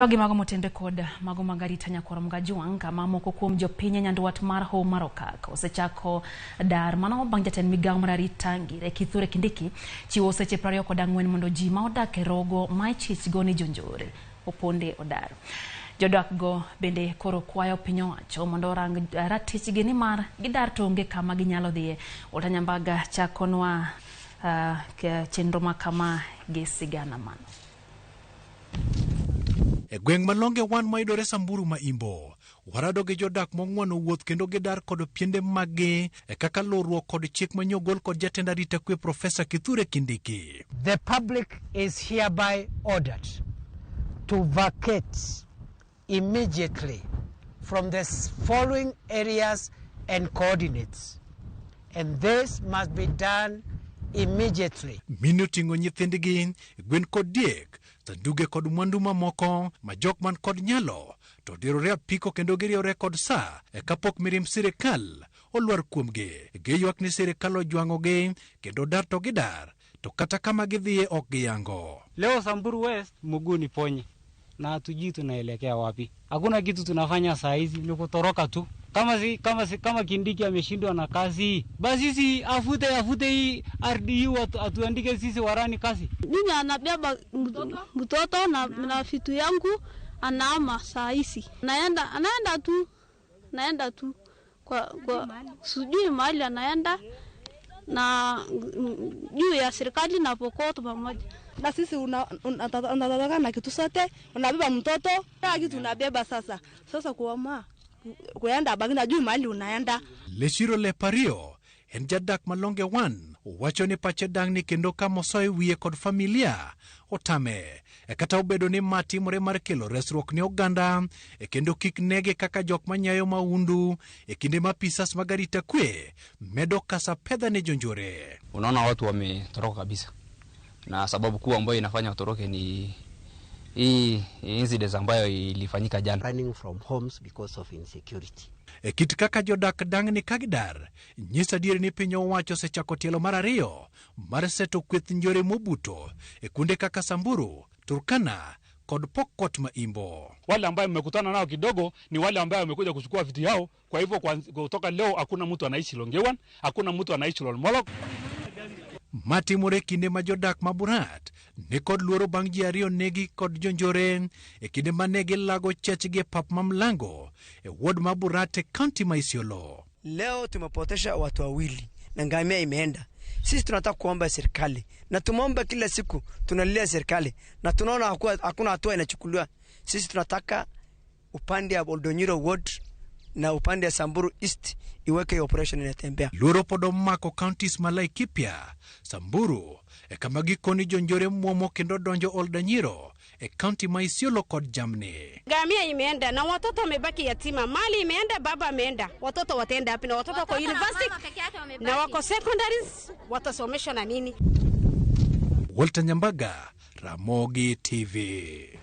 Wagi mago motende kod mago magari tanya kwa mga juang kama moko kuom jopiny nyanduat mar ho Marokak osechako dar mano bang' jatend migawo mar arita ngire Kithure Kindiki chiwo seche 24 mondo ji ma odak e rogo ma ichichgo ni jonjore oponde odar. Jodak go bende koro kwayo piny owacho mondo orang ratichgi ni mar gidar to onge kama ginyalo dhiye. Otanyambaga chakonwa chenro makama gi sigana mano. E gweng' malonge wan maidore Samburu ma Imbo, warado gi jodak mong'wano wuoth kendo gidar kod piende magi e kaka lorruok kod chik manyogol kod jatend arita kwe Professor Kithure Kindiki. The public is hereby ordered to vacate immediately from the following areas and coordinates, and this must be done immediately. Minutingo nyithindgi, gwen kod diek, sanduge kod mwandu mamoko, majok man kod nyalo, to dirore apiko kendo giriore kod sa, e kapok mirim sirikal, olwar kuomgi. Giyuak ni sirikal ojwang'ogi, kendo dar to gidar, to kata kama gidhiye ok giyango. Leo Samburu West mguu ni ponye, na hatujui tunaelekea wapi. Hakuna kitu tunafanya saa hizi, ni kutoroka tu. Kama Kindiki ameshindwa na kazi, basi sisi afute hii RDU atuandike sisi warani kazi. Mimi anabeba mtoto na vitu yangu anaama saa hizi. Naenda tu kwa sijui mahali anaenda na juu ya serikali na Pokot pamoja. Na sisi unataka na kitu sote, unabeba mtoto, kila kitu unabeba sasa kuenda bagina juu mahali unaenda. Leshiro Lepario en jadak malonge wan wacho ni pache dang'ni kendo kamosoe wiye kod familia otame e kata obedo ni matimore mar kelo resruok ni oganda e kendo kik nege kaka jok manyayo maundu e kinde mapisas magarita kwe medo kasa pedha ne jonjore. Unaona watu wametoroka kabisa, na sababu kuu ambayo inafanya watoroke ni hii incident ambayo ilifanyika jana. Running from homes because of insecurity. E kit kaka jodak dang'ni kagidar, nyisa dier ni piny owacho osechako tielo mar ariyo mar seto kweth njore mobuto e kunde kaka Samburu, Turkana kod Pokot ma Imbo. Wale ambao mmekutana nao kidogo ni wale ambao wamekuja kuchukua vitu yao. Kwa hivyo kutoka leo hakuna mtu anaishi Longewan, hakuna mtu anaishi Lolmolok. Matimore kinde ma jodak maburat ne kod luoro bang' ji ariyo negi kod jonjore e kinde ma negi lago chechgi pap mamlango e ward maburat e county ma Isiolo. Leo tumepotesha watu wawili na ngamia imeenda. Sisi tunataka kuomba serikali na tumeomba kila siku, tunalilia serikali na tunaona hakuna hatua inachukuliwa. Sisi tunataka upande ya Oldonyiro ward na upande ya Samburu East iweke operation inatembea. Luoro podo mako counties ma Laikipia, Samburu e kama gikoni jonjore mwomo kendo donjo Oldonyiro e county ma Isiolo kod Jamni. Ngamia imeenda na watoto wamebaki yatima, mali imeenda, baba ameenda, watoto wataenda wapi? Na watoto kwa university na wako secondaries watasomeshwa na nini? Walter Nyambaga, Ramogi TV.